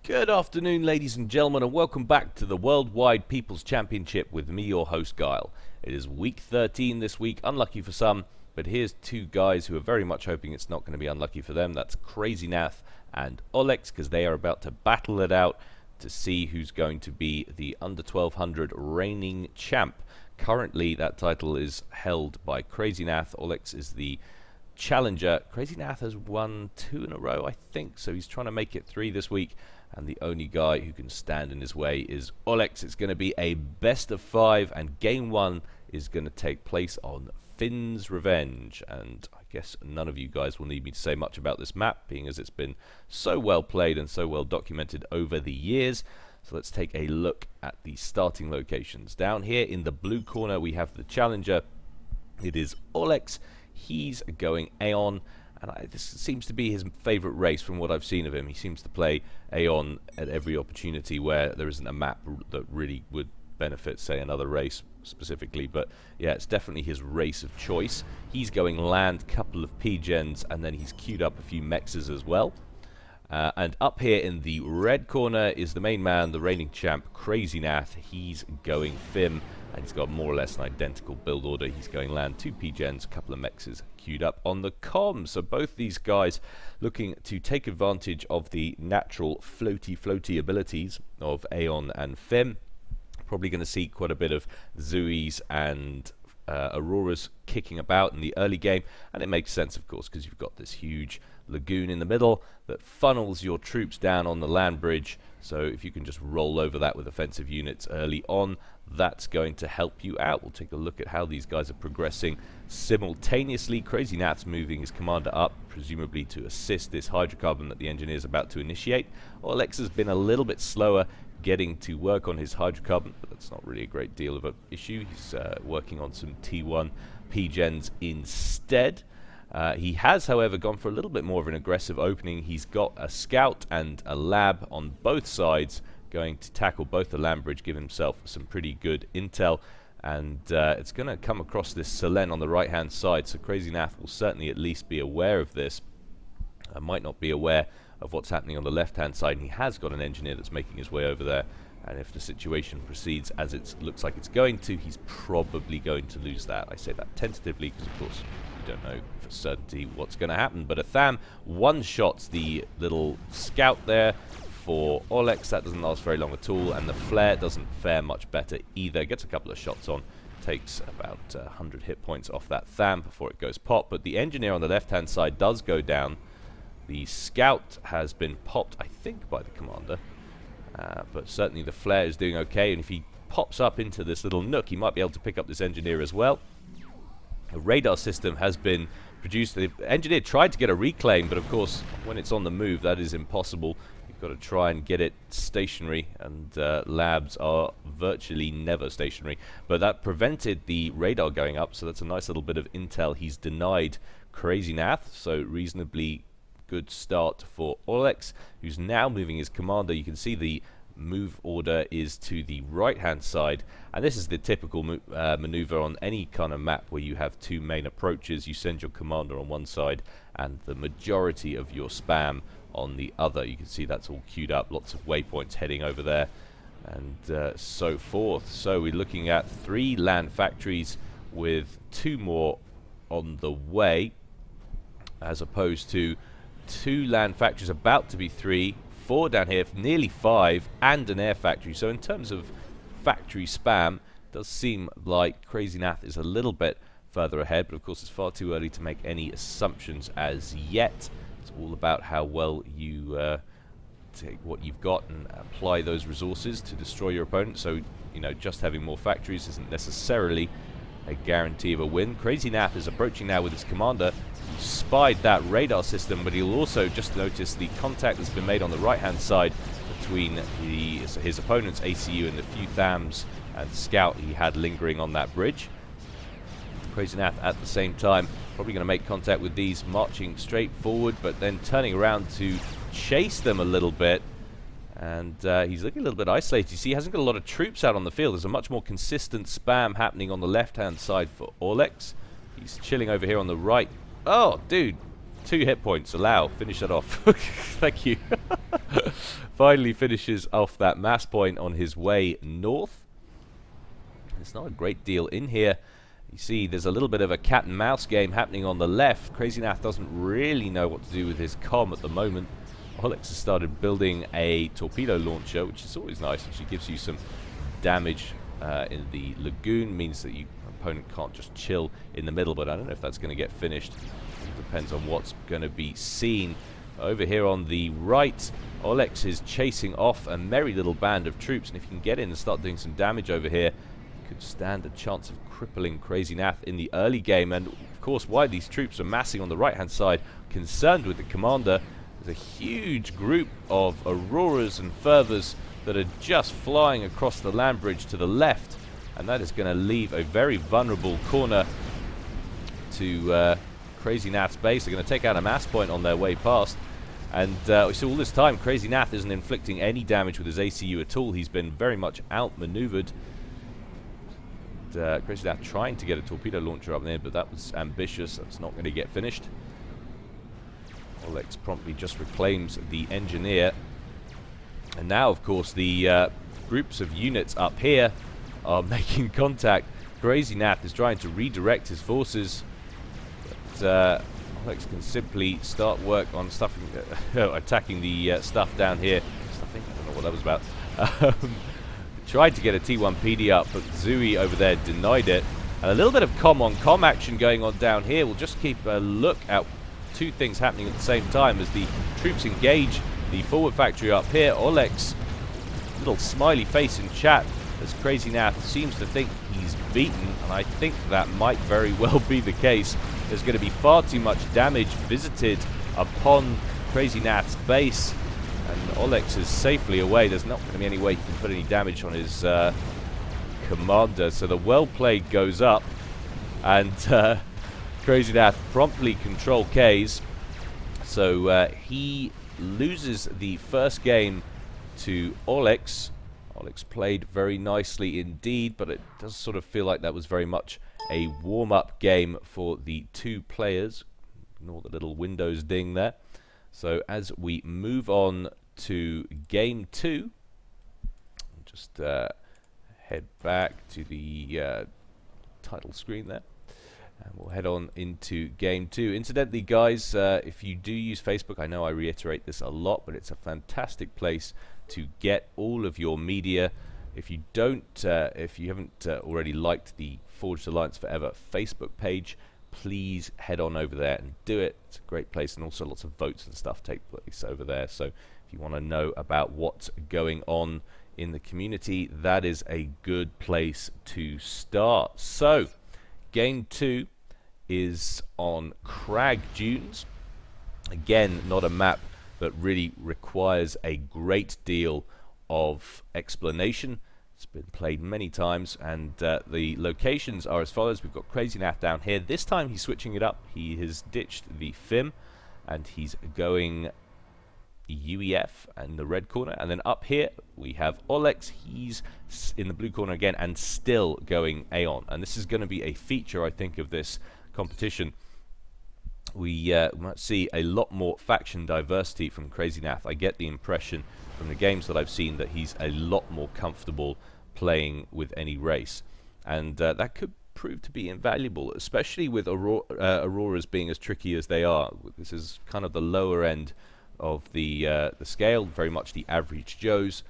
Good afternoon, ladies and gentlemen, and welcome back to the Worldwide People's Championship with me, your host, Gyle. It is week 13 this week, unlucky for some, but here's two guys who are very much hoping it's not going to be unlucky for them. That's CrazyNath and Aulex, because they are about to battle it out to see who's going to be the under 1200 reigning champ. Currently, that title is held by CrazyNath. Aulex is the challenger. CrazyNath has won 2 in a row, I think, so he's trying to make it 3 this week. And the only guy who can stand in his way is Aulex. It's going to be a best of 5, and game 1 is going to take place on Finn's Revenge. And I guess none of you guys will need me to say much about this map, being as it's been so well played and so well documented over the years. So let's take a look at the starting locations. Down here in the blue corner we have the challenger. It is Aulex. He's going Aeon. And this seems to be his favourite race from what I've seen of him. He seems to play Aeon at every opportunity where there isn't a map that really would benefit, say, another race specifically. But yeah, it's definitely his race of choice. He's going land, couple of P-gens, and then he's queued up a few mexes as well. And up here in the red corner is the main man, the reigning champ, CrazyNath. He's going Fim, and he's got more or less an identical build order. He's going land, 2 P-gens, a couple of mexes queued up on the comms. So both these guys looking to take advantage of the natural floaty abilities of Aeon and Fim. Probably going to see quite a bit of Zuis and Auroras kicking about in the early game, and it makes sense, of course, because you've got this huge lagoon in the middle that funnels your troops down on the land bridge. So if you can just roll over that with offensive units early on, that's going to help you out. We'll take a look at how these guys are progressing simultaneously. CrazyNath's moving his commander up, presumably to assist this hydrocarbon that the engineer is about to initiate. Aulex has been a little bit slower getting to work on his hydrocarbon, but that's not really a great deal of an issue. He's working on some T1 P-gens instead. He has, however, gone for a little bit more of an aggressive opening. He's got a scout and a lab on both sides, going to tackle both the land bridge, give himself some pretty good intel, and it's going to come across this Selen on the right hand side, so CrazyNath will certainly at least be aware of this. Might not be aware of what's happening on the left hand side, and he has got an engineer that's making his way over there, and if the situation proceeds as it looks like it's going to, he's probably going to lose that. I say that tentatively because, of course, you don't know for certainty what's going to happen, but Atham one-shots the little scout there for Aulex. That doesn't last very long at all, and the flare doesn't fare much better either. Gets a couple of shots on, takes about 100 hit points off that Tham before it goes pop, but the engineer on the left-hand side does go down. The scout has been popped, I think, by the commander, but certainly the flare is doing okay, and if he pops up into this little nook, he might be able to pick up this engineer as well. A radar system has been produced. The engineer tried to get a reclaim, but of course, when it's on the move, that is impossible. You've got to try and get it stationary, and labs are virtually never stationary. But that prevented the radar going up, so that's a nice little bit of intel he's denied CrazyNath, so reasonably good start for Aulex, who's now moving his commander. You can see the move order is to the right hand side, and this is the typical maneuver on any kind of map where you have 2 main approaches. You send your commander on one side and the majority of your spam on the other. You can see that's all queued up, lots of waypoints heading over there, and so forth. So we're looking at 3 land factories with 2 more on the way, as opposed to 2 land factories about to be 3, 4 down here, nearly 5, and an air factory. So in terms of factory spam, it does seem like CrazyNath is a little bit further ahead, but of course it's far too early to make any assumptions as yet. It's all about how well you take what you've got and apply those resources to destroy your opponent. So, you know, just having more factories isn't necessarily a guarantee of a win. CrazyNath is approaching now with his commander. He spied that radar system, but he'll also just notice the contact that's been made on the right-hand side between his opponent's ACU and the few Thams and scout he had lingering on that bridge. CrazyNath at the same time probably going to make contact with these, marching straight forward, but then turning around to chase them a little bit. And he's looking a little bit isolated. You see, he hasn't got a lot of troops out on the field. There's a much more consistent spam happening on the left-hand side for Aulex. He's chilling over here on the right. Oh, dude. 2 hit points. Allow. Finish that off. Thank you. Finally finishes off that mass point on his way north. It's not a great deal in here. You see, there's a little bit of a cat and mouse game happening on the left. CrazyNath doesn't really know what to do with his comm at the moment. Aulex has started building a torpedo launcher, which is always nice. Actually gives you some damage in the lagoon. Means that your opponent can't just chill in the middle, but I don't know if that's going to get finished. It depends on what's going to be seen. Over here on the right, Aulex is chasing off a merry little band of troops, and if you can get in and start doing some damage over here, you could stand a chance of crippling CrazyNath in the early game. And of course, why these troops are massing on the right hand side, concerned with the commander. There's a huge group of Auroras and Furthers that are just flying across the land bridge to the left, and that is going to leave a very vulnerable corner to CrazyNath's base. They're going to take out a mass point on their way past, and we see all this time CrazyNath isn't inflicting any damage with his ACU at all. He's been very much outmaneuvered. CrazyNath trying to get a torpedo launcher up there, but that was ambitious. That's not going to get finished. Aulex promptly just reclaims the engineer, and now of course the groups of units up here are making contact. CrazyNath is trying to redirect his forces, but Aulex can simply start work on stuffing, attacking the stuff down here. Stuffing? I don't know what that was about. Tried to get a T1 PD up, but Zooey over there denied it. And a little bit of comm action going on down here. We'll just keep a look at 2 things happening at the same time as the troops engage the forward factory up here. Aulex, little smiley face in chat as CrazyNath seems to think he's beaten, and I think that might very well be the case. There's going to be far too much damage visited upon CrazyNath's base, and Aulex is safely away. There's not going to be any way he can put any damage on his commander, so the well played goes up, and CrazyNath promptly control Ks, so he loses the first game to Aulex. Aulex played very nicely indeed, but it does sort of feel like that was very much a warm-up game for the 2 players. Ignore the little Windows ding there. So as we move on to game 2, just head back to the title screen there, and we'll head on into game 2. Incidentally, guys, if you do use Facebook, I know I reiterate this a lot, but it's a fantastic place to get all of your media. If you don't, if you haven't already liked the Forged Alliance Forever Facebook page, please head on over there and do it. It's a great place, and also lots of votes and stuff take place over there. So if you want to know about what's going on in the community, that is a good place to start. So game 2 is on Crag Dunes. Again, not a map that really requires a great deal of explanation. It's been played many times, and the locations are as follows. We've got CrazyNath down here. This time he's switching it up. He has ditched the FIM, and he's going UEF in the red corner. And then up here we have Aulex. He's in the blue corner again, and still going Aeon. And this is going to be a feature, I think, of this competition. We might see a lot more faction diversity from CrazyNath. I get the impression from the games that I've seen that he's a lot more comfortable playing with any race, and that could prove to be invaluable, especially with Auroras being as tricky as they are. This is kind of the lower end of the scale, very much the average Joes,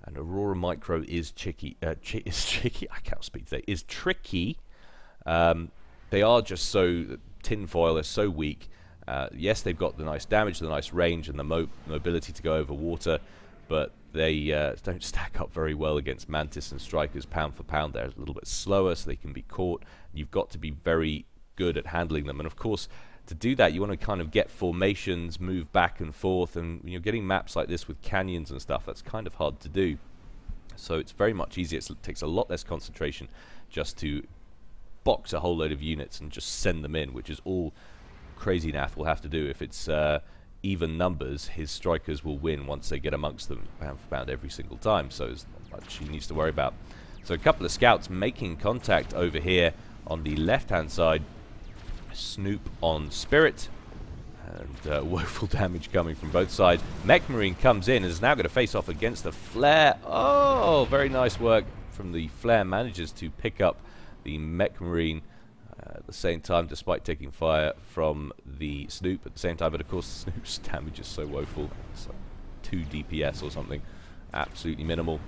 and Aurora Micro is tricky. I can't speak today. Is tricky. They are just so tinfoil, are so weak. Yes, they've got the nice damage, the nice range, and the mobility to go over water, but they don't stack up very well against Mantis and Strikers pound for pound. They're a little bit slower, so they can be caught. You've got to be very good at handling them, and of course, to do that, you want to kind of get formations, move back and forth, and when you're getting maps like this with canyons and stuff, that's kind of hard to do. So it's very much easier. It takes a lot less concentration just to box a whole load of units and just send them in, which is all CrazyNath will have to do. If it's even numbers, his Strikers will win once they get amongst them pound for pound every single time, so there's not much he needs to worry about. So a couple of scouts making contact over here on the left hand side. Snoop on Spirit, And woeful damage coming from both sides. Mech Marine comes in and is now going to face off against the Flare. Oh, very nice work from the Flare. Manages to pick up the Mech Marine at the same time, despite taking fire from the Snoop at the same time. But of course, the Snoop's damage is so woeful. It's like 2 DPS or something. Absolutely minimal.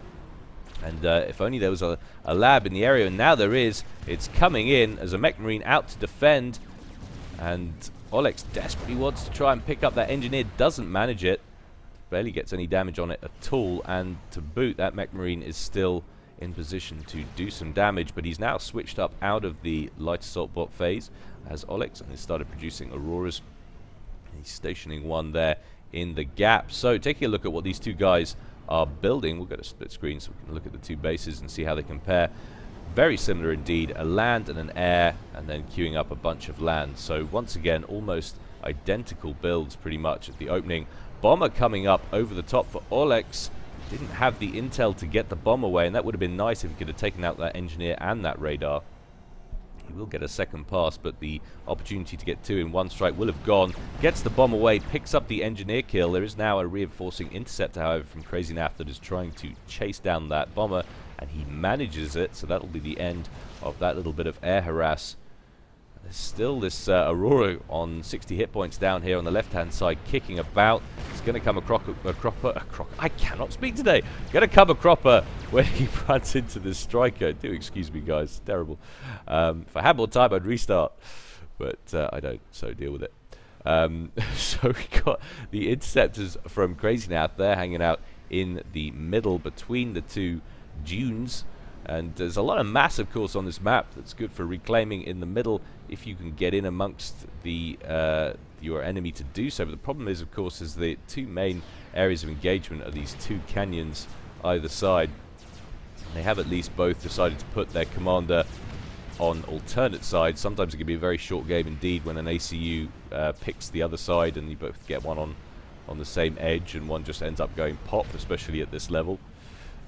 And if only there was a lab in the area, and now there is. It's coming in as a Mech Marine out to defend. And Aulex desperately wants to try and pick up that engineer, doesn't manage it, barely gets any damage on it at all, and to boot, that Mech Marine is still in position to do some damage, but he's now switched up out of the light assault bot phase as Aulex, and has started producing Auroras. He's stationing one there in the gap. So taking a look at what these two guys are building, we'll go to split screen so we can look at the two bases and see how they compare. Very similar indeed, a land and an air, and then queuing up a bunch of land. So once again, almost identical builds pretty much at the opening. Bomber coming up over the top for Aulex. Didn't have the intel to get the bomb away, and that would have been nice if he could have taken out that engineer and that radar. He will get a second pass, but the opportunity to get 2 in 1 strike will have gone. Gets the bomb away, picks up the engineer kill. There is now a reinforcing interceptor, however, from CrazyNath that is trying to chase down that bomber, and he manages it, so that'll be the end of that little bit of air harass. There's still this Aurora on 60 hit points down here on the left-hand side, kicking about. It's going to come a cropper. I cannot speak today. Going to come a cropper when he runs into this striker. Do excuse me, guys. It's terrible. If I had more time, I'd restart, but I don't, so deal with it. So we got the interceptors from CrazyNath. They're hanging out in the middle between the two dunes. And there's a lot of mass, of course, on this map that's good for reclaiming in the middle if you can get in amongst the your enemy to do so. But the problem is, of course, is the two main areas of engagement are these two canyons either side. And they have at least both decided to put their commander on alternate sides. Sometimes it can be a very short game indeed when an ACU picks the other side and you both get one on the same edge and one just ends up going pop, especially at this level.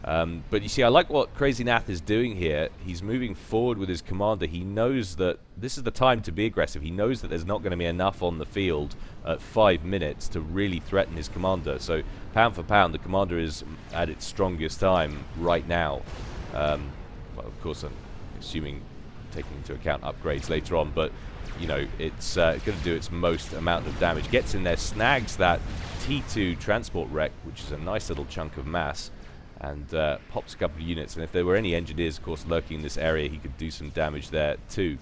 But you see, I like what CrazyNath is doing here. He's moving forward with his commander. He knows that this is the time to be aggressive. He knows that there's not going to be enough on the field at 5 minutes to really threaten his commander. So pound for pound, the commander is at its strongest time right now. Well, of course, I'm assuming taking into account upgrades later on, but you know, it's going to do its most amount of damage. Gets in there, snags that T2 transport wreck, which is a nice little chunk of mass, and pops a couple of units. And if there were any engineers, of course, lurking in this area, he could do some damage there too.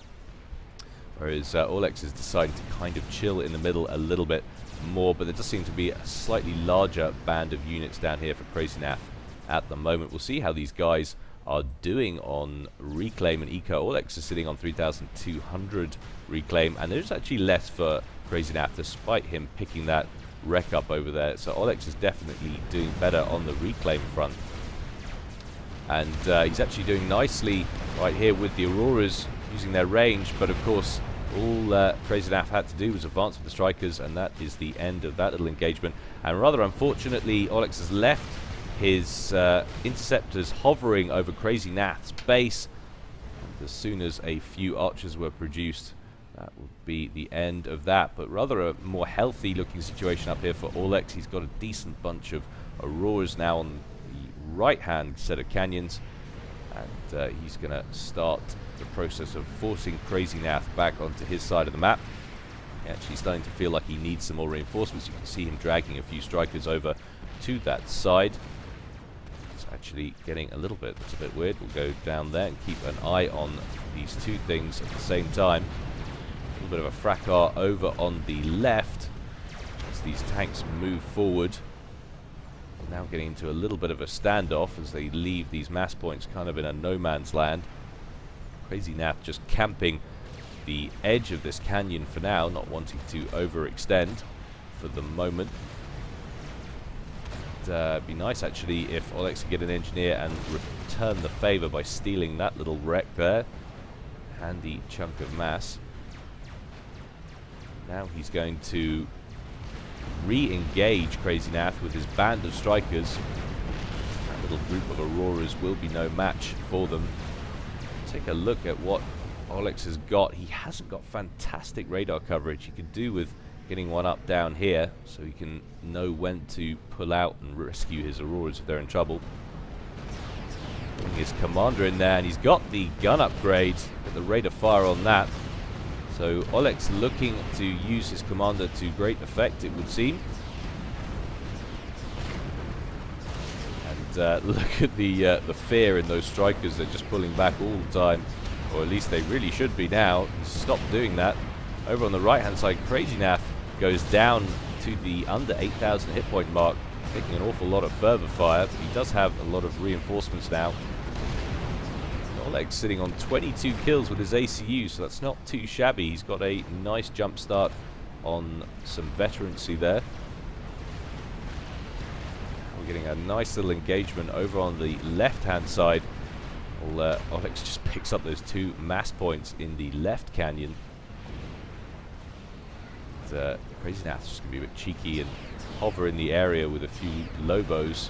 Whereas Aulex is deciding to kind of chill in the middle a little bit more, but there does seem to be a slightly larger band of units down here for CrazyNath at the moment. We'll see how these guys are doing on reclaim and eco. Aulex is sitting on 3,200 reclaim, and there's actually less for CrazyNath despite him picking that wreck up over there. So Aulex is definitely doing better on the reclaim front, and he's actually doing nicely right here with the Auroras using their range. But of course, all CrazyNath had to do was advance with the strikers, and that is the end of that little engagement. And rather unfortunately, Aulex has left his interceptors hovering over CrazyNath's base, and as soon as a few archers were produced, that would be the end of that. But rather a more healthy looking situation up here for Aulex. He's got a decent bunch of Auroras now on the right hand set of canyons, and he's going to start the process of forcing CrazyNath back onto his side of the map. Actually starting to feel like he needs some more reinforcements. You can see him dragging a few strikers over to that side. It's actually getting a little bit weird. We'll go down there and keep an eye on these two things at the same time. A little bit of a fracas over on the left as these tanks move forward. We're now getting into a little bit of a standoff as they leave these mass points kind of in a no man's land. CrazyNath just camping the edge of this canyon for now, not wanting to overextend for the moment. It'd be nice actually if Aulex could get an engineer and return the favor by stealing that little wreck there. Handy chunk of mass. Now he's going to re-engage CrazyNath with his band of strikers. That little group of Auroras will be no match for them. Take a look at what Aulex has got. He hasn't got fantastic radar coverage. He could do with getting one up down here so he can know when to pull out and rescue his Auroras if they're in trouble. Putting his commander in there, and he's got the gun upgrade, got the rate of fire on that. So Aulex looking to use his commander to great effect, it would seem. And look at the fear in those strikers. They're just pulling back all the time, or at least they really should be now. Stop doing that. Over on the right hand side, CrazyNath goes down to the under 8,000 hit point mark, taking an awful lot of fervor fire, but he does have a lot of reinforcements now. Aulex sitting on 22 kills with his ACU, so that's not too shabby. He's got a nice jump start on some veterancy there. We're getting a nice little engagement over on the left-hand side. Aulex just picks up those 2 mass points in the left canyon. CrazyNath is just going to be a bit cheeky and hover in the area with a few Lobos.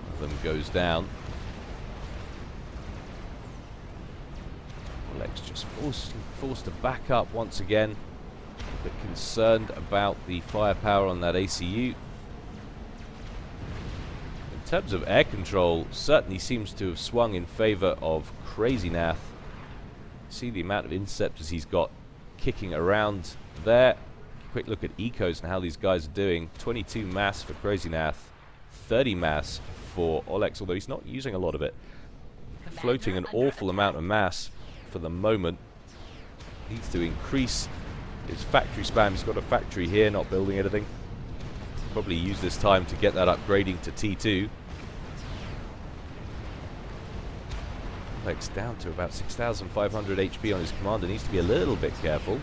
One of them goes down. Aulex just forced to back up once again. A bit concerned about the firepower on that ACU. In terms of air control, certainly seems to have swung in favor of CrazyNath. See the amount of interceptors he's got kicking around there. Quick look at ecos and how these guys are doing. 22 mass for CrazyNath, 30 mass for Aulex, although he's not using a lot of it. Floating an awful amount of mass for the moment. Needs to increase his factory spam. He's got a factory here, not building anything. Probably use this time to get that upgrading to T2. Aulex down to about 6,500 HP on his commander. Needs to be a little bit careful.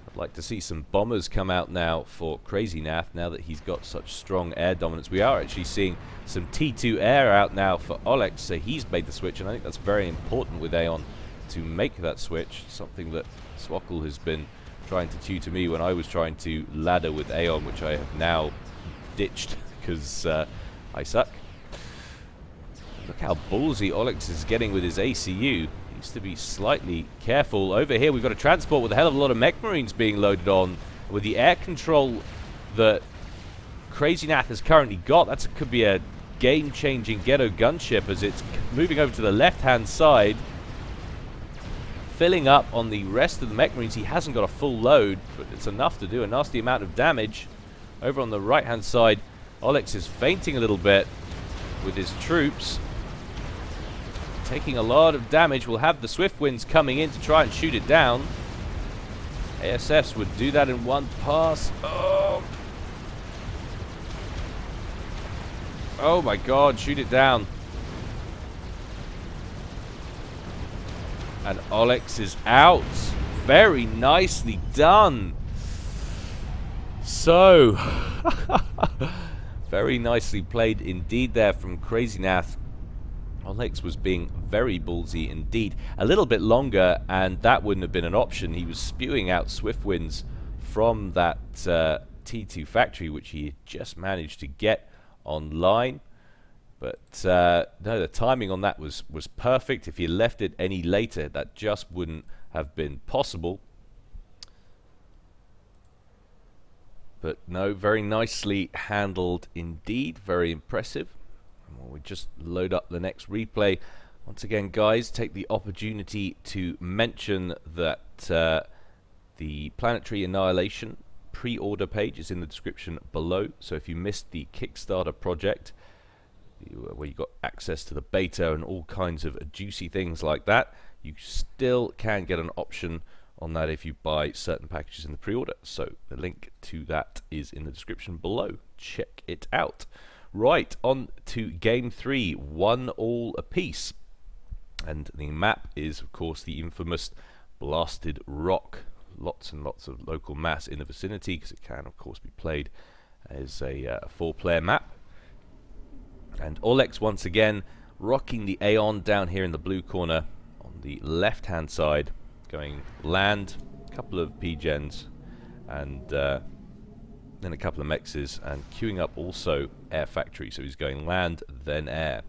I'd like to see some bombers come out now for CrazyNath, now that he's got such strong air dominance. We are actually seeing some T2 air out now for Aulex, so he's made the switch, and I think that's very important with Aeon to make that switch, something that Swackle has been trying to tutor me when I was trying to ladder with Aeon, which I have now ditched because I suck. Look how ballsy Aulex is getting with his ACU. Needs to be slightly careful. Over here we've got a transport with a hell of a lot of mech marines being loaded on. With the air control that CrazyNath has currently got, that could be a game-changing ghetto gunship as it's moving over to the left-hand side, filling up on the rest of the mech marines. He hasn't got a full load, but it's enough to do a nasty amount of damage. Over on the right-hand side, Aulex is feinting a little bit with his troops, taking a lot of damage. We'll have the Swift Winds coming in to try and shoot it down. ASFs would do that in one pass. Oh my god, shoot it down. And Aulex is out. Very nicely done. So, very nicely played indeed there from CrazyNath. Aulex was being very ballsy indeed. A little bit longer and that wouldn't have been an option. He was spewing out Swift Winds from that T2 factory, which he had just managed to get online. But no, the timing on that was perfect. If you left it any later, that just wouldn't have been possible. But no, very nicely handled indeed. Very impressive. Well, we just load up the next replay. Once again, guys, take the opportunity to mention that the Planetary Annihilation pre-order page is in the description below. So if you missed the Kickstarter project, where you got access to the beta and all kinds of juicy things like that, you still can get an option on that if you buy certain packages in the pre-order. So the link to that is in the description below. Check it out. Right, on to game 3, 1-all apiece. And the map is, of course, the infamous Blasted Rock. Lots and lots of local mass in the vicinity, because it can, of course, be played as a 4-player map. And Aulex, once again, rocking the Aeon down here in the blue corner on the left-hand side, going land, a couple of P-gens, and then a couple of mexes, and queuing up also air factory. So he's going land, then air.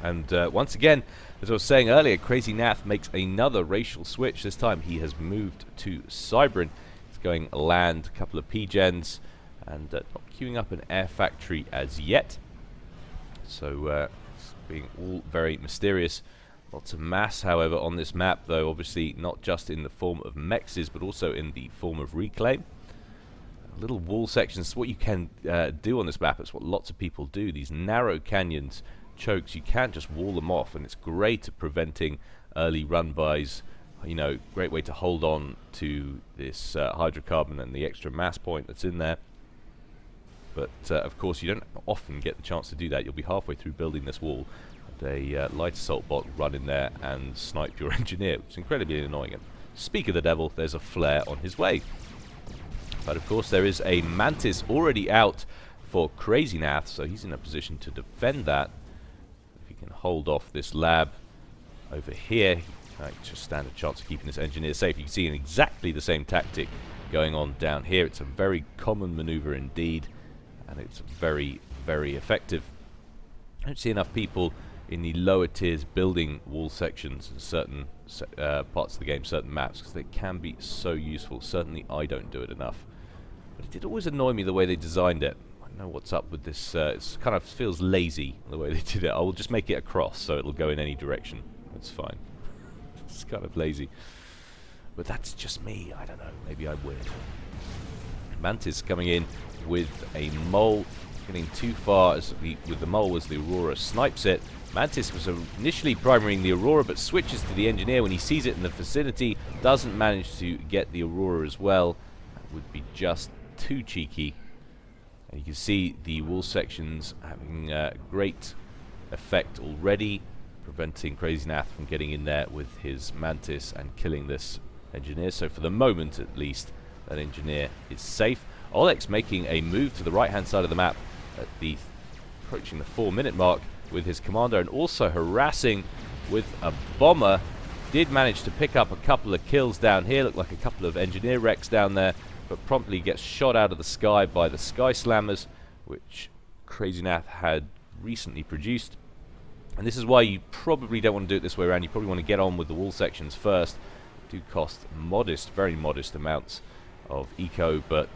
And once again, as I was saying earlier, CrazyNath makes another racial switch. This time he has moved to Cybran. He's going land, a couple of P-gens, and not queuing up an air factory as yet. So it's being all very mysterious. Lots of mass, however, on this map, though, obviously not just in the form of mexes, but also in the form of reclaim. Little wall sections, what you can do on this map. It's what lots of people do. These narrow canyons, chokes, you can't just wall them off, and it's great at preventing early run-bys. You know, great way to hold on to this hydrocarbon and the extra mass point that's in there. But of course, you don't often get the chance to do that. You'll be halfway through building this wall, and a light assault bot will run in there and snipe your engineer, which is incredibly annoying. And speak of the devil, there's a flare on his way. But of course there is a Mantis already out for CrazyNath, so he's in a position to defend that. If he can hold off this lab over here, he might just stand a chance of keeping this engineer safe. You can see exactly the same tactic going on down here. It's a very common maneuver indeed, and it's very, very effective. I don't see enough people in the lower tiers building wall sections in certain parts of the game, certain maps, because they can be so useful. Certainly I don't do it enough. But it did always annoy me the way they designed it. I don't know what's up with this. It kind of feels lazy the way they did it. I will just make it across so it'll go in any direction. That's fine. It's kind of lazy. But that's just me. I don't know. Maybe I'm weird. Mantis coming in with a mole. Getting too far with the mole as the Aurora snipes it. Mantis was initially primarying the Aurora, but switches to the engineer when he sees it in the vicinity. Doesn't manage to get the Aurora as well. That would be just too cheeky. And you can see the wall sections having great effect already, preventing CrazyNath from getting in there with his Mantis and killing this engineer. So for the moment, at least, that engineer is safe. Aulex making a move to the right-hand side of the map at the approaching the 4-minute mark with his commander, and also harassing with a bomber. Did manage to pick up a couple of kills down here. Looked like a couple of engineer wrecks down there, but promptly gets shot out of the sky by the Sky Slammers, which CrazyNath had recently produced. And this is why you probably don't want to do it this way around. You probably want to get on with the wall sections first. Do cost modest, very modest amounts of eco, but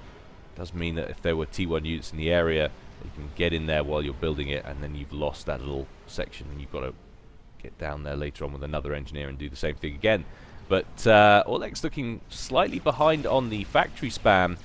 does mean that if there were T1 units in the area, you can get in there while you're building it, and then you've lost that little section, and you've got to get down there later on with another engineer and do the same thing again. But Aulex looking slightly behind on the factory spam.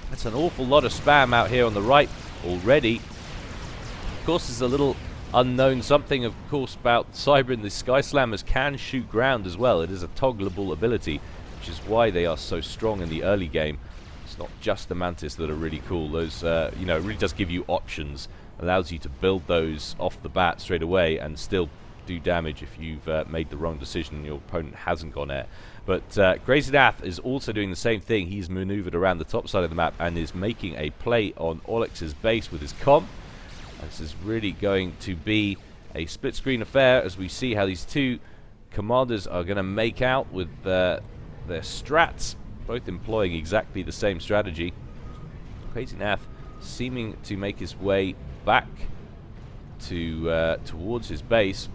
That's an awful lot of spam out here on the right already. Of course, there's a little unknown something, of course, about Cybran. The Sky Slammers can shoot ground as well. It is a toggleable ability, which is why they are so strong in the early game. It's not just the Mantis that are really cool. Those, you know, it really does give you options. Allows you to build those off the bat straight away and still do damage if you've made the wrong decision and your opponent hasn't gone air. But CrazyNath is also doing the same thing. He's maneuvered around the top side of the map and is making a play on Aulex's base with his comm. This is really going to be a split screen affair as we see how these two commanders are going to make out with their strats, both employing exactly the same strategy. CrazyNath seeming to make his way back to towards his base.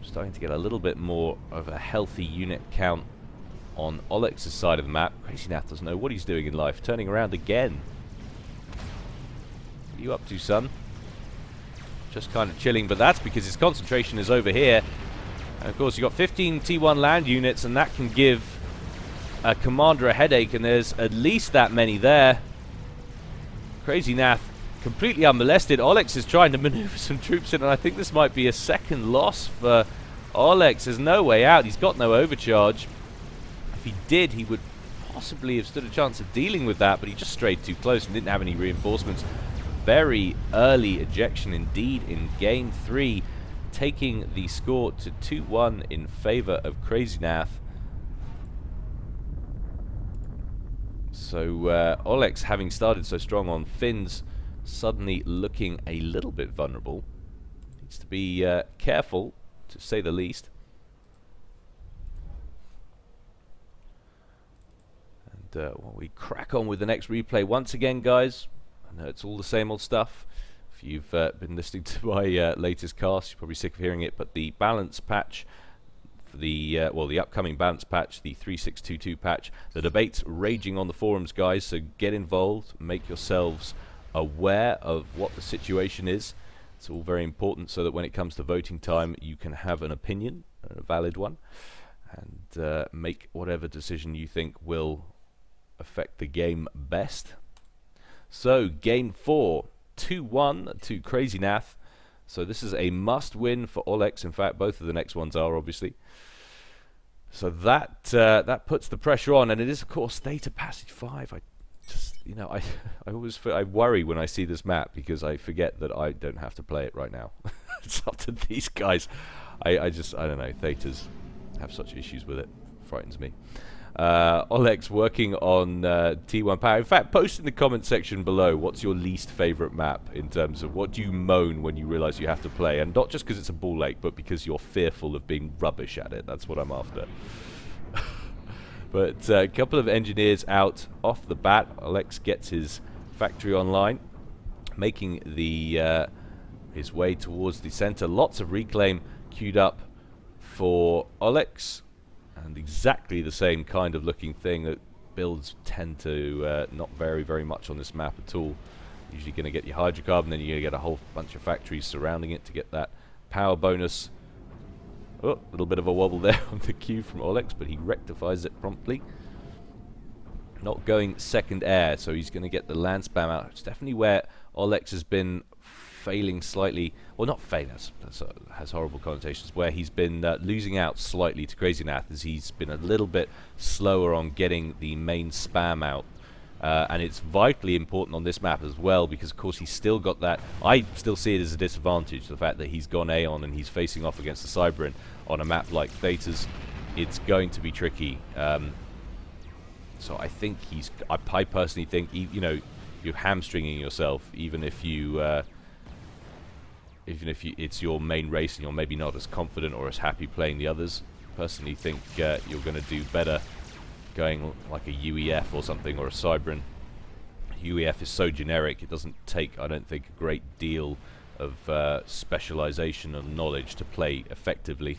Starting to get a little bit more of a healthy unit count on Aulex's side of the map. CrazyNath doesn't know what he's doing in life. Turning around again. What are you up to, son? Just kind of chilling, but that's because his concentration is over here. And of course, you've got 15 T1 land units, and that can give a commander a headache, and there's at least that many there. CrazyNath completely unmolested. Aulex is trying to maneuver some troops in, and I think this might be a second loss for Aulex. There's no way out. He's got no overcharge. If he did, he would possibly have stood a chance of dealing with that, but he just strayed too close and didn't have any reinforcements. Very early ejection indeed in Game 3, taking the score to 2-1 in favor of CrazyNath. So Aulex, having started so strong on Finns, suddenly looking a little bit vulnerable. Needs to be careful, to say the least. And while we crack on with the next replay once again, guys, I know it's all the same old stuff. A if you've been listening to my latest cast, you're probably sick of hearing it, but the balance patch for the upcoming balance patch, the 3622 patch, the debate's raging on the forums, guys, so get involved, make yourselves aware of what the situation is. It's all very important so that when it comes to voting time, you can have an opinion, a valid one, and make whatever decision you think will affect the game best. So, game 4, 2-1 to CrazyNath. So this is a must-win for Aulex. In fact, both of the next ones are, obviously. So that puts the pressure on, and it is, of course, Theta Passage 5. I just, you know, I worry when I see this map because I forget that I don't have to play it right now. It's up to these guys. I don't know. Thetas have such issues with it. Frightens me. Aulex working on T1 power. In fact, post in the comment section below what's your least favorite map in terms of what do you moan when you realize you have to play, and not just because it's a ball lake, but because you're fearful of being rubbish at it. That's what I'm after. But a couple of engineers out off the bat. Aulex gets his factory online, making the his way towards the center. Lots of reclaim queued up for Aulex. And exactly the same kind of looking thing that builds tend to not vary very much on this map at all. Usually going to get your hydrocarbon, then you're going to get a whole bunch of factories surrounding it to get that power bonus. Oh, a little bit of a wobble there on the queue from Aulex, but he rectifies it promptly. Not going second air, so he's going to get the land spam out. It's definitely where Aulex has been failing slightly, or not failing, that has horrible connotations, where he's been losing out slightly to CrazyNath, as he's been a little bit slower on getting the main spam out. And it's vitally important on this map as well, because of course he's still got that. I still see it as a disadvantage, the fact that he's gone Aeon and he's facing off against the Cybran on a map like Theta's. It's going to be tricky. So I think I personally think, you know, you're hamstringing yourself, even if it's your main race and you're maybe not as confident or as happy playing the others. Personally think you're going to do better going like a UEF or something, or a Cybran. UEF is so generic, it doesn't take, I don't think, a great deal of specialization and knowledge to play effectively.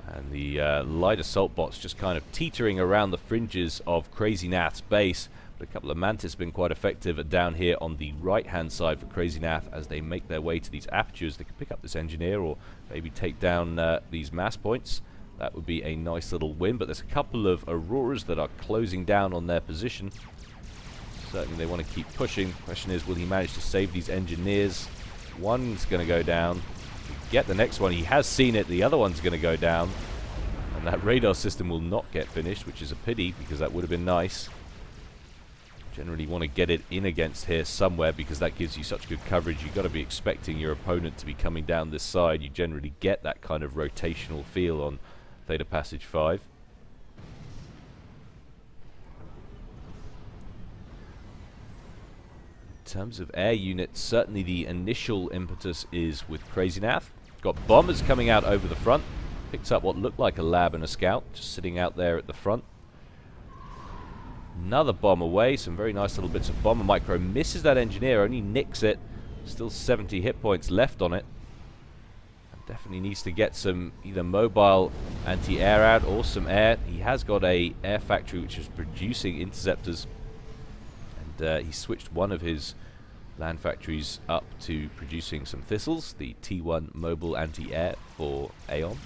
And the light assault bots just kind of teetering around the fringes of CrazyNath's base. But a couple of Mantis have been quite effective down here on the right-hand side for CrazyNath as they make their way to these apertures. They can pick up this engineer or maybe take down these mass points. That would be a nice little win, but there's a couple of Auroras that are closing down on their position. Certainly they want to keep pushing. Question is, will he manage to save these engineers? One's going to go down. Get the next one. He has seen it. The other one's going to go down. And that radar system will not get finished, which is a pity because that would have been nice. Generally want to get it in against here somewhere because that gives you such good coverage. You've got to be expecting your opponent to be coming down this side. You generally get that kind of rotational feel on Theta Passage 5. In terms of air units, certainly the initial impetus is with CrazyNath. Got bombers coming out over the front. Picks up what looked like a lab and a scout, just sitting out there at the front. Another bomb away, some very nice little bits of bomber micro. Misses that engineer, only nicks it. Still 70 hit points left on it. Definitely needs to get some either mobile anti-air out or some air. He has got a air factory which is producing interceptors. And he switched one of his land factories up to producing some thistles. The T1 mobile anti-air for Aeon.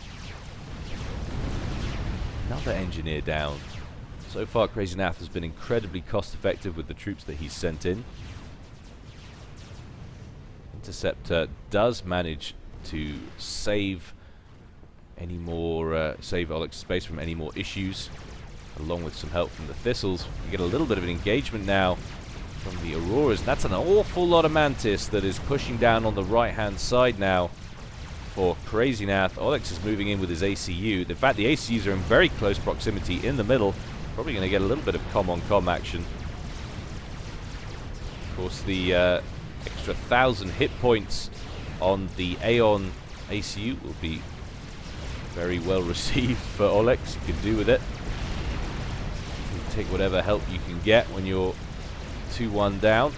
Another engineer down. So far, CrazyNath has been incredibly cost-effective with the troops that he's sent in. Interceptor does manage to save any more, save Aulex space from any more issues, along with some help from the thistles. We get a little bit of an engagement now from the Auroras. That's an awful lot of Mantis that is pushing down on the right-hand side now for CrazyNath. Aulex is moving in with his ACU. In fact, the ACUs are in very close proximity in the middle. Probably going to get a little bit of com-on-com action. Of course, the extra 1,000 hit points on the Aeon ACU will be very well received for Aulex. You can do with it. You take whatever help you can get when you're 2-1 down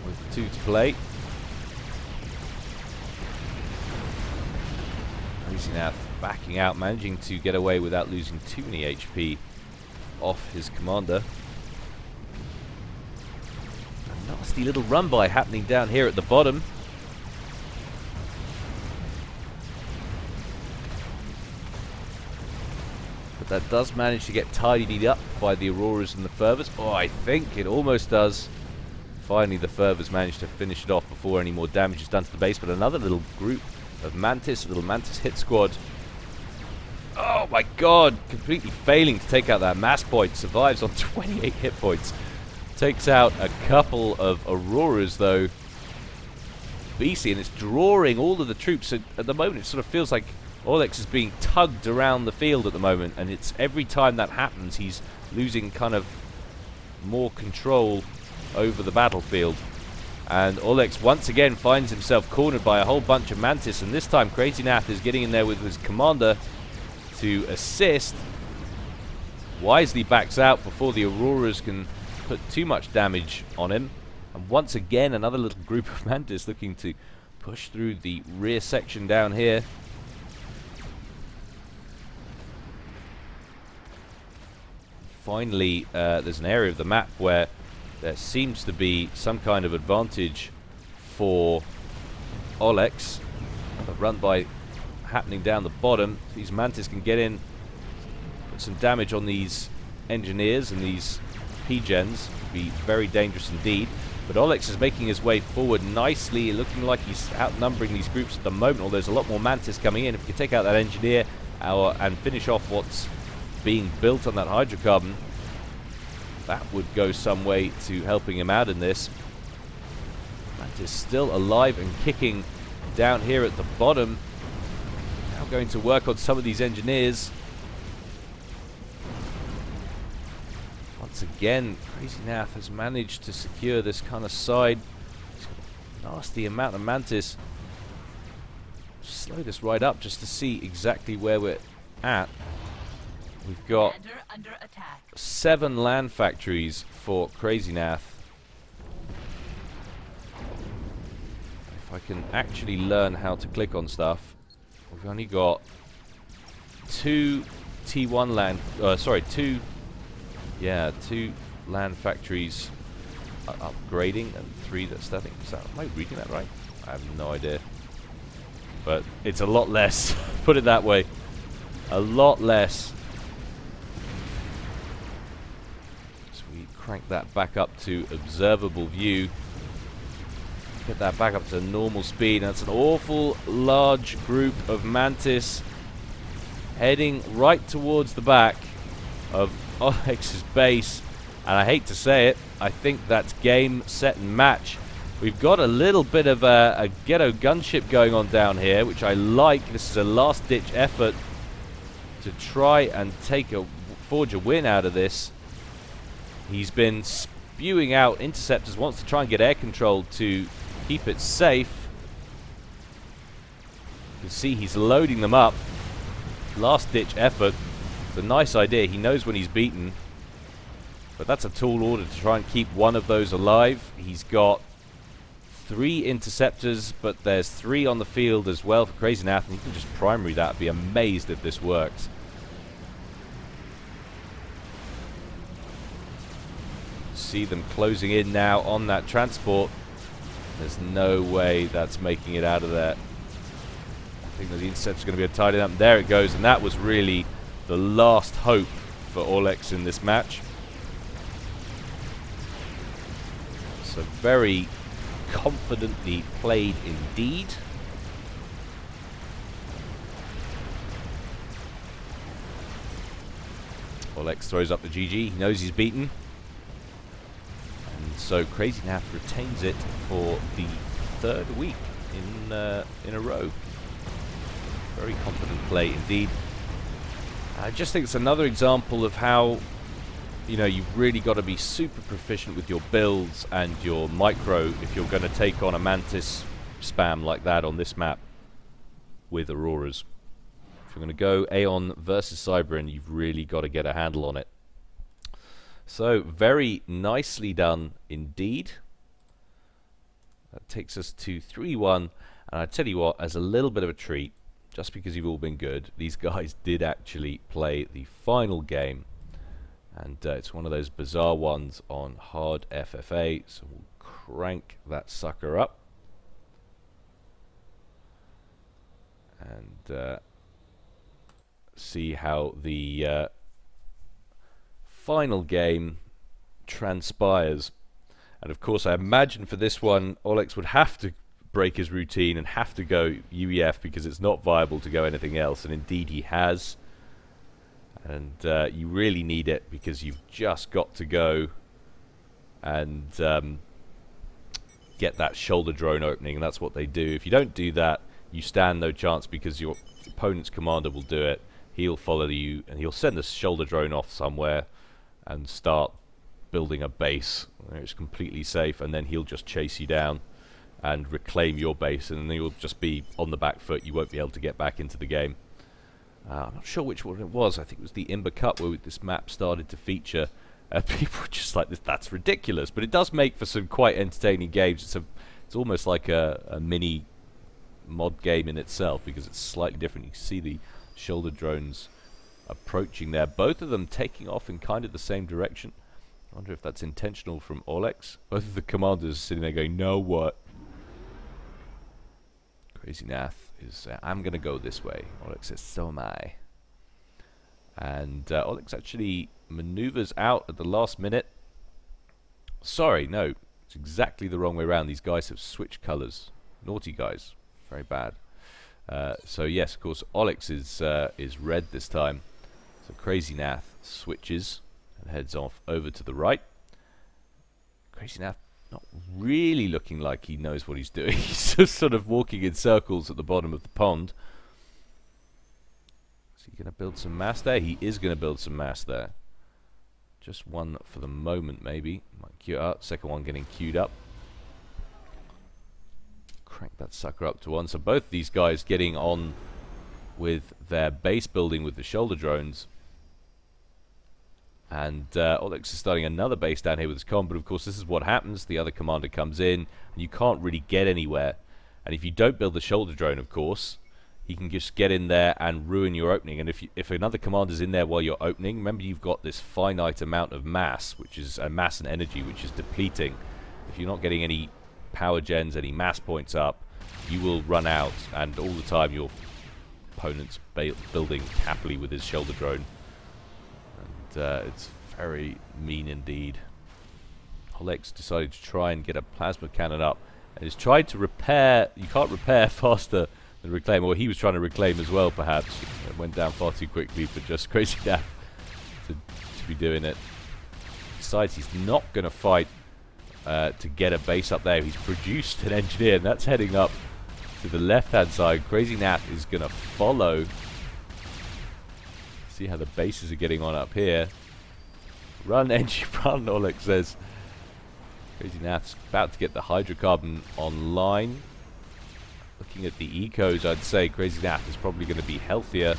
with 2 to play. CrazyNath backing out, managing to get away without losing too many HP off his commander. A nasty little run by happening down here at the bottom. But that does manage to get tidied up by the Auroras and the Fervors. Oh, I think it almost does. Finally, the Fervors managed to finish it off before any more damage is done to the base. But another little group of Mantis, a little Mantis hit squad. Oh my god, completely failing to take out that mass point. Survives on 28 hit points. Takes out a couple of Auroras though. Beastly, and it's drawing all of the troops. So at the moment it sort of feels like Aulex is being tugged around the field at the moment, and it's every time that happens he's losing kind of more control over the battlefield. And Aulex once again finds himself cornered by a whole bunch of Mantis, and this time CrazyNath is getting in there with his commander to assist. Wisely backs out before the Auroras can put too much damage on him. And once again another little group of Mantis looking to push through the rear section down here. Finally, there's an area of the map where there seems to be some kind of advantage for Aulex. A run by happening down the bottom. These Mantis can get in, put some damage on these engineers and these P-gens. Be very dangerous indeed. But Aulex is making his way forward nicely, looking like he's outnumbering these groups at the moment. Although there's a lot more Mantis coming in. If he can take out that engineer and finish off what's being built on that hydrocarbon, that would go some way to helping him out in this. Mantis still alive and kicking down here at the bottom. Now going to work on some of these engineers. Once again, CrazyNath has managed to secure this kind of side. He's got a nasty amount of Mantis. Slow this right up just to see exactly where we're at. We've got under attack. 7 land factories for CrazyNath. If I can actually learn how to click on stuff, we've only got 2 T1 land. Sorry, 2 land factories upgrading and 3 that's starting. Am I reading that right? I have no idea. But it's a lot less. Put it that way. A lot less. Crank that back up to observable view. Get that back up to normal speed. That's an awful large group of Mantis heading right towards the back of Aulex's base. And I hate to say it, I think that's game, set, and match. We've got a little bit of a ghetto gunship going on down here, which I like. This is a last-ditch effort to try and forge a win out of this. He's been spewing out interceptors, wants to try and get air control to keep it safe. You can see he's loading them up. Last ditch effort. It's a nice idea. He knows when he's beaten. But that's a tall order to try and keep one of those alive. He's got 3 interceptors, but there's 3 on the field as well for CrazyNath. And you can just primary that. Be amazed if this works. See them closing in now on that transport. There's no way that's making it out of there. I think that the intercept's going to be tied up. There it goes, and that was really the last hope for Aulex in this match. So very confidently played indeed. Aulex throws up the GG. He knows he's beaten. So CrazyNath retains it for the 3rd week in a row. Very confident play indeed. I just think it's another example of how, you know, you've really got to be super proficient with your builds and your micro if you're going to take on a Mantis spam like that on this map with Auroras. If you're going to go Aeon versus Cybran, you've really got to get a handle on it. So, very nicely done indeed. That takes us to 3-1. And I tell you what, as a little bit of a treat, just because you've all been good, these guys did actually play the final game. And it's one of those bizarre ones on hard FFA, so we'll crank that sucker up. And see how the final game transpires. And of course, I imagine for this one, Aulex would have to break his routine and have to go UEF because it's not viable to go anything else, and indeed he has. And you really need it because you've just got to go and get that shoulder drone opening, and that's what they do. If you don't do that, you stand no chance because your opponent's commander will do it. He'll follow you and he'll send the shoulder drone off somewhere and start building a base where it's completely safe, and then he'll just chase you down and reclaim your base, and then you'll just be on the back foot. You won't be able to get back into the game. I'm not sure which one it was. I think it was the Imber Cup where this map started to feature. People were just like, that's ridiculous. But it does make for some quite entertaining games. It's almost like a mini mod game in itself because it's slightly different. You can see the shoulder drones approaching there. Both of them taking off in kind of the same direction. I wonder if that's intentional from Aulex. Both of the commanders sitting there going, no, what? CrazyNath is, I'm going to go this way. Aulex says, so am I. And Aulex actually maneuvers out at the last minute. Sorry, no. It's exactly the wrong way around. These guys have switched colors. Naughty guys. Very bad. So yes, of course, Aulex is red this time. So CrazyNath switches and heads off over to the right. CrazyNath not really looking like he knows what he's doing. He's just sort of walking in circles at the bottom of the pond. Is he going to build some mass there? He is going to build some mass there. Just one for the moment, maybe. Might queue up. Second one getting queued up. Crank that sucker up to one. So both these guys getting on with their base building with the shoulder drones. And Aulex is starting another base down here with his comm, but of course this is what happens. The other commander comes in, and you can't really get anywhere. And if you don't build the shoulder drone, of course, he can just get in there and ruin your opening. And if another commander's in there while you're opening, remember you've got this finite amount of mass, which is mass and energy, which is depleting. If you're not getting any power gens, any mass points up, you will run out, and all the time your opponent's building happily with his shoulder drone. It's very mean indeed. Aulex decided to try and get a plasma cannon up, and he's tried to repair. You can't repair faster than reclaim, or he was trying to reclaim as well, perhaps. It went down far too quickly for just CrazyNath to be doing it. Decides he's not going to fight to get a base up there. He's produced an engineer, and that's heading up to the left-hand side. CrazyNath is going to follow. See how the bases are getting on up here. Run, engine, run, Aulex says. CrazyNath's about to get the hydrocarbon online. Looking at the ecos, I'd say CrazyNath is probably going to be healthier.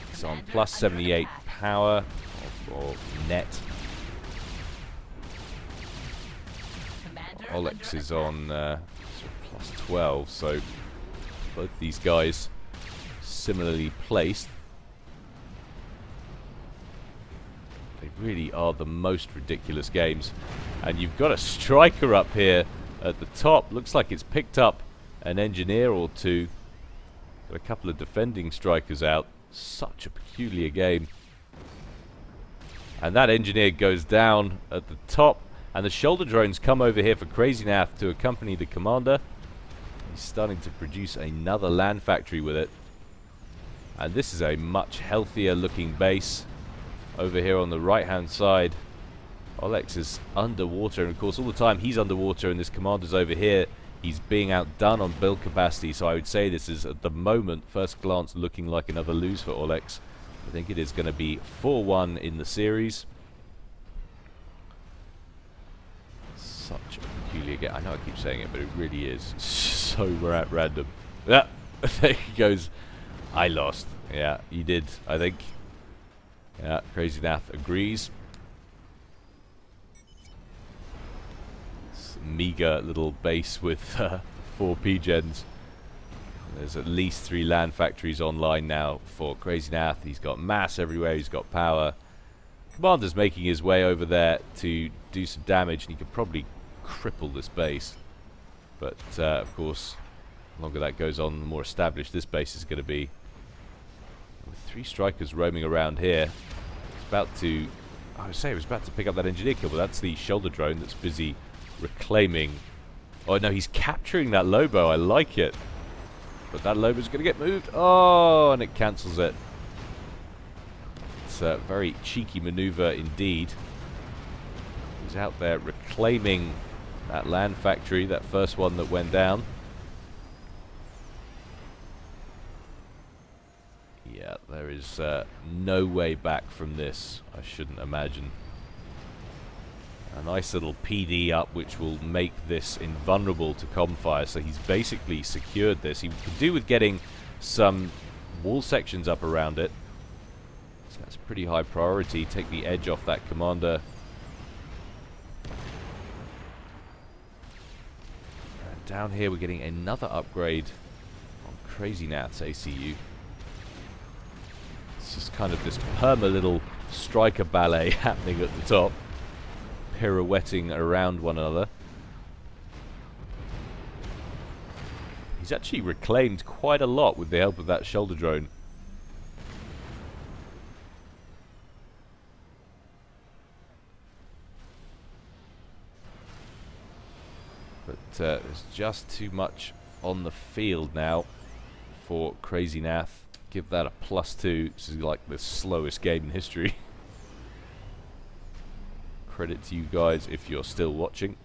He's on plus 78 power or net. Aulex is on plus 12, so both these guys similarly placed. They really are the most ridiculous games. And you've got a striker up here at the top. Looks like it's picked up an engineer or two. Got a couple of defending strikers out. Such a peculiar game. And that engineer goes down at the top. And the shoulder drones come over here for CrazyNath to accompany the commander. He's starting to produce another land factory with it. And this is a much healthier looking base. Over here on the right hand side, Aulex is underwater, and of course all the time he's underwater and this commander's over here. He's being outdone on build capacity, so I would say this is at the moment, first glance, looking like another lose for Aulex. I think it is going to be 4-1 in the series. Such a peculiar game. I know I keep saying it, but it really is so random. Yeah, there he goes. I lost. Yeah, you did, I think. Yeah, CrazyNath agrees. It's a meager little base with 4 P-gens. There's at least 3 land factories online now for CrazyNath. He's got mass everywhere. He's got power. Commander's making his way over there to do some damage, and he could probably cripple this base. But, of course, the longer that goes on, the more established this base is going to be. With 3 strikers roaming around here, it's about to... I would say he was about to pick up that engineer kill, but that's the shoulder drone that's busy reclaiming. Oh, no, he's capturing that Lobo. I like it. But that Lobo's going to get moved. Oh, and it cancels it. It's a very cheeky maneuver indeed. He's out there reclaiming that land factory, that first one that went down. Yeah, there is no way back from this, I shouldn't imagine. A nice little PD up, which will make this invulnerable to comfire. So he's basically secured this. He could do with getting some wall sections up around it. So that's a pretty high priority. Take the edge off that commander. And down here we're getting another upgrade on CrazyNath's ACU. It's just kind of this perma little striker ballet happening at the top, pirouetting around one another. He's actually reclaimed quite a lot with the help of that shoulder drone. But there's just too much on the field now for CrazyNath. Give that a +2. This is like the slowest game in history. Credit to you guys if you're still watching.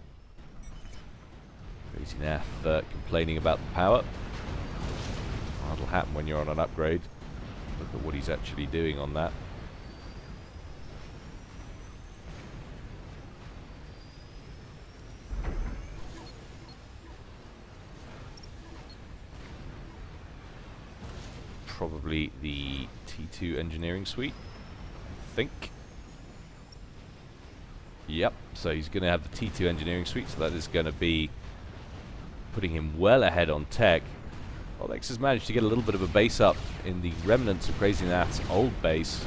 CrazyNath complaining about the power. That'll happen when you're on an upgrade. Look at what he's actually doing on that. Probably the T2 engineering suite, I think. Yep, so he's going to have the T2 engineering suite, so that is going to be putting him well ahead on tech. Aulex has managed to get a little bit of a base up in the remnants of CrazyNath's old base.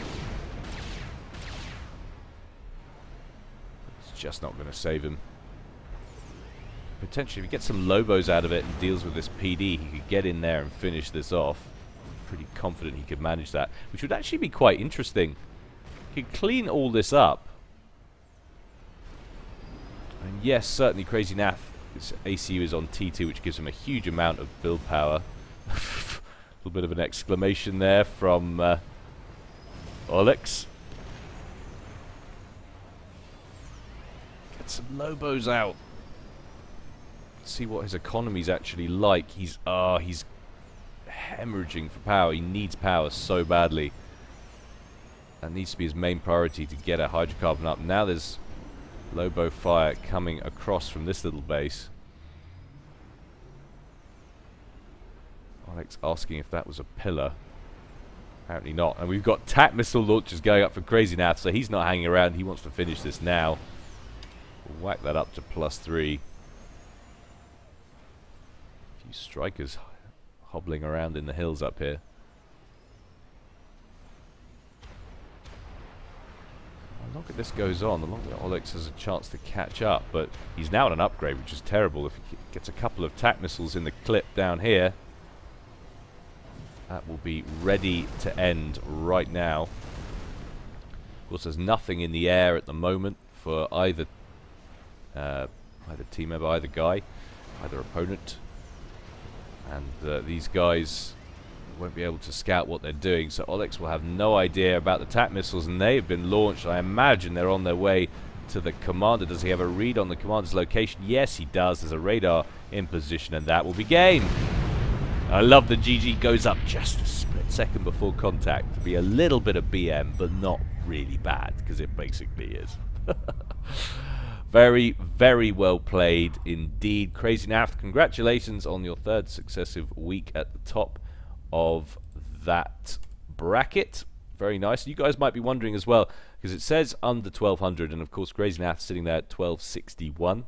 It's just not going to save him. Potentially, if he gets some Lobos out of it and deals with this PD, he could get in there and finish this off. Pretty confident he could manage that, which would actually be quite interesting. He could clean all this up. And yes, certainly CrazyNath, his ACU is on T2, which gives him a huge amount of build power. A little bit of an exclamation there from Aulex. Get some Lobos out. Let's see what his economy's actually like. He's hemorrhaging for power. He needs power so badly. That needs to be his main priority, to get a hydrocarbon up. Now there's Lobo fire coming across from this little base. Aulex asking if that was a pillar. Apparently not. And we've got TAC missile launchers going up for CrazyNath, so he's not hanging around. He wants to finish this now. We'll whack that up to +3. A few strikers hobbling around in the hills up here. The longer this goes on, the longer Aulex has a chance to catch up, but he's now on an upgrade, which is terrible. If he gets a couple of TAC missiles in the clip down here, that will be ready to end right now. Of course, there's nothing in the air at the moment for either team member, either guy, either opponent. And these guys won't be able to scout what they're doing, so Aulex will have no idea about the TAC missiles, and they have been launched. I imagine they're on their way to the commander. Does he have a read on the commander's location? Yes, he does. There's a radar in position, and that will be game. I love the GG goes up just a split second before contact to be a little bit of BM, but not really bad, because it basically is. Very, very well played indeed. CrazyNath, congratulations on your 3rd successive week at the top of that bracket. Very nice. You guys might be wondering as well, because it says under 1200, and of course CrazyNath sitting there at 1261.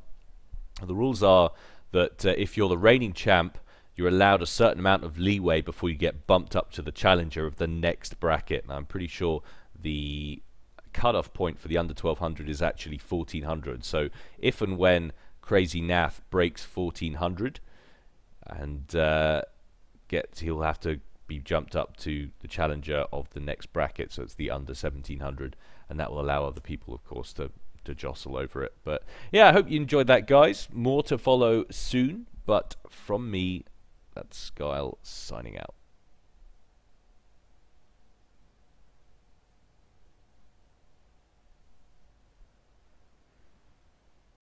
The rules are that if you're the reigning champ, you're allowed a certain amount of leeway before you get bumped up to the challenger of the next bracket. And I'm pretty sure the cutoff point for the under 1200 is actually 1400. So if and when CrazyNath breaks 1400 and he'll have to be jumped up to the challenger of the next bracket, so it's the under 1700, and that will allow other people, of course, to jostle over it. But yeah, I hope you enjoyed that, guys. More to follow soon, but from me, that's Gyle signing out.